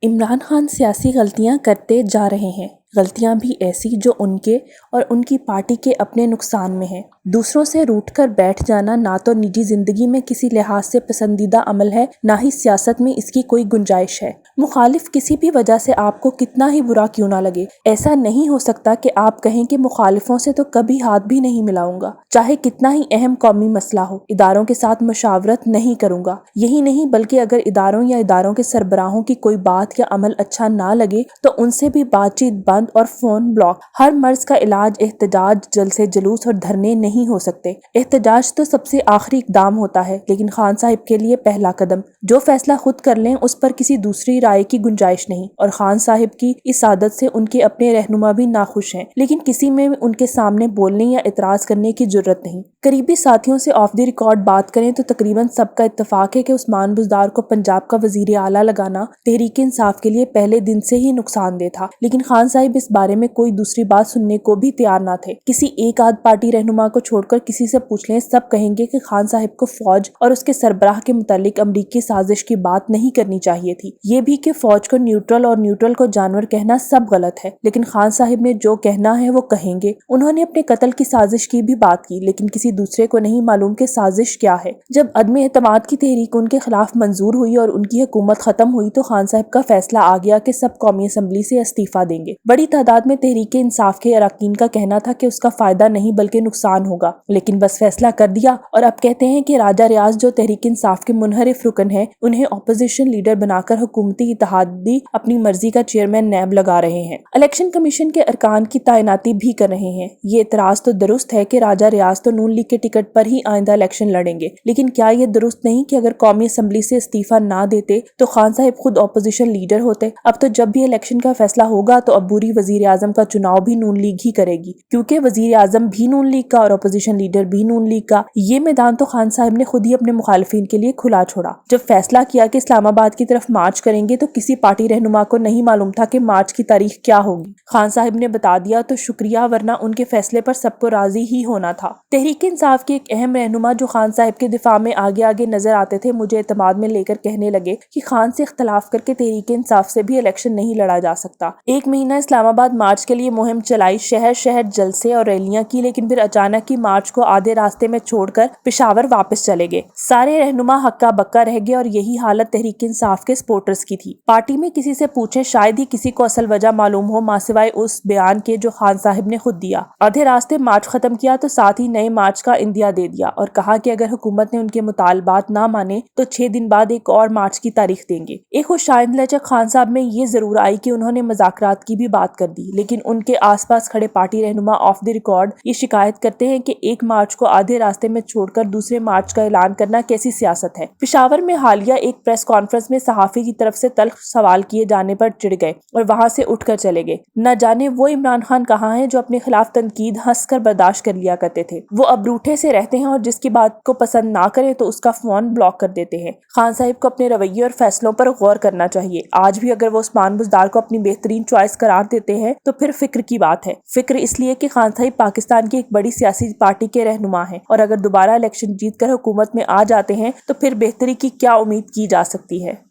इमरान खान सियासी गलतियां करते जा रहे हैं, गलतियां भी ऐसी जो उनके और उनकी पार्टी के अपने नुकसान में हैं। दूसरों से रूठकर बैठ जाना ना तो निजी जिंदगी में किसी लिहाज से पसंदीदा अमल है, ना ही सियासत में इसकी कोई गुंजाइश है। मुखालिफ किसी भी वजह से आपको कितना ही बुरा क्यों ना लगे, ऐसा नहीं हो सकता कि आप कहें कि मुखालिफों से तो कभी हाथ भी नहीं मिलाऊंगा, चाहे कितना ही अहम कौमी मसला हो, इदारों के साथ मशावरत नहीं करूंगा। यही नहीं बल्कि अगर इदारों या इदारों के सरबराहों की कोई बात या अमल अच्छा ना लगे तो उनसे भी बातचीत बंद और फोन ब्लॉक। हर मर्ज का इलाज एहतजाज, जलसे जुलूस और धरने नहीं हो सकते। एहतजाज तो सबसे आखिरी इकदाम होता है, लेकिन खान साहिब के लिए पहला कदम। जो फैसला खुद कर लें उस पर किसी दूसरी राय की गुंजाइश नहीं। और खान साहिब की इस आदत से उनके अपने रहनुमा भी नाखुश हैं, लेकिन किसी में उनके सामने बोलने या इतराज करने की जरूरत नहीं। करीबी साथियों से ऑफ द रिकॉर्ड बात करें तो तकरीबन सबका इत्तेफाक है कि उस्मान बुज़दार को पंजाब का वजीर आला लगाना तहरीक इंसाफ के लिए पहले दिन से ही नुकसानदेह था, लेकिन खान साहिब इस बारे में कोई दूसरी बात सुनने को भी तैयार न थे। किसी एक आध पार्टी रहनुमा को छोड़कर किसी से पूछ लें, सब कहेंगे कि खान साहिब को फौज और उसके सरबराह के मुतालिक अमरीकी साजिश की बात नहीं करनी चाहिए थी। ये भी कि फौज को न्यूट्रल और न्यूट्रल को जानवर कहना सब गलत है, लेकिन खान साहिब ने जो कहना है वो कहेंगे। उन्होंने अपने कत्ल की साजिश की भी बात की, लेकिन किसी दूसरे को नहीं मालूम कि साजिश क्या है। जब अदम एतमाद की तहरीक उनके खिलाफ मंजूर हुई और उनकी हुकूमत खत्म हुई तो खान साहिब का फैसला आ गया कि सब कौमी असम्बली से इस्तीफा देंगे। बड़ी तादाद में तहरीक इंसाफ के अरकान का कहना था कि उसका फायदा नहीं बल्कि नुकसान होगा, लेकिन बस फैसला कर दिया और अब कहते हैं कि राजा रियाज जो तहरीक इंसाफ के मुनहरिफ रुकन है, उन्हें अपोजिशन लीडर बनाकर हुकूमती इत्तेहादी अपनी मर्जी का चेयरमैन नैब लगा रहे हैं। इलेक्शन कमीशन के अरकान की तैनाती भी कर रहे हैं। ये इतराज तो दुरुस्त है कि राजा रियाज तो नून लीग के टिकट पर ही आइंदा इलेक्शन लड़ेंगे, लेकिन क्या ये दुरुस्त नहीं कि अगर कौमी असम्बली से इस्तीफा ना देते तो खान साहिब खुद अपोजिशन लीडर होते। अब तो जब भी इलेक्शन का फैसला होगा तो अबूरी वजीर आजम का चुनाव भी नून लीग ही करेगी, क्योंकि वजीर आजम भी नून लीग का और अपोजिशन लीडर भी नून लीग का। ये मैदान तो खान साहिब ने खुद ही अपने मुखालिफिन के लिए खुला छोड़ा। जब फैसला किया कि इस्लामाबाद की तरफ मार्च करेंगे तो किसी पार्टी रहनुमा को नहीं मालूम था कि मार्च की तारीख क्या होगी। खान साहिब ने बता दिया तो शुक्रिया, वरना उनके फैसले पर सबको राजी ही होना था। तहरीक इंसाफ के एक अहम रहनुमा जो खान साहिब के दिफा में आगे आगे नजर आते थे, मुझे एतमाद में लेकर कहने लगे कि खान से इख्तलाफ करके तहरीक इंसाफ से भी इलेक्शन नहीं लड़ा जा सकता। एक महीना इस्लामाबाद मार्च के लिए मुहिम चलाई, शहर शहर जलसे और रैलियां की, लेकिन फिर अचानक ही मार्च को आधे रास्ते में छोड़कर पेशावर वापस चले गए। सारे रहनुमा हक्का बक्का रह गए और यही हालत तहरीक इंसाफ के सपोर्टर्स की थी। पार्टी में किसी से पूछें, शायद ही किसी को असल वजह मालूम हो मां सिवाय उस बयान के जो खान साहिब ने खुद दिया। आधे रास्ते मार्च खत्म किया तो साथ ही नए मार्च का इंदिया दे दिया और कहा कि अगर हुकूमत ने उनके मुतालबात ना माने तो 6 दिन बाद एक और मार्च की तारीख देंगे। एक खुशाइंद लचक खान साहब में ये जरूर आई कि उन्होंने मज़ाकरात की भी बात कर दी, लेकिन उनके आसपास खड़े पार्टी रहनुमा ऑफ द रिकॉर्ड ये शिकायत करते हैं कि एक मार्च को आधे रास्ते में छोड़कर दूसरे मार्च का ऐलान करना कैसी सियासत है। पेशावर में हालिया एक प्रेस कॉन्फ्रेंस में सहाफी की तरफ से तल्ख सवाल किए जाने पर चिढ़ गए और वहां से उठकर चले गए। न जाने वो इमरान खान कहाँ हैं जो अपने खिलाफ तनकीद हंसकर बर्दाश्त कर लिया करते थे। वो अब रूठे से रहते हैं और जिसकी बात को पसंद ना करे तो उसका फोन ब्लॉक कर देते हैं। खान साहिब को अपने रवैये और फैसलों पर गौर करना चाहिए। आज भी अगर वो उस्मान बुज़दार को अपनी बेहतरीन चॉइस करार देते हैं तो फिर फिक्र की बात है। फिक्र इसलिए कि खान साहिब पाकिस्तान की एक बड़ी सियासी पार्टी के रहनुमा हैं और अगर दोबारा इलेक्शन जीतकर हुकूमत में आ जाते हैं तो फिर बेहतरी की क्या उम्मीद की जा सकती है।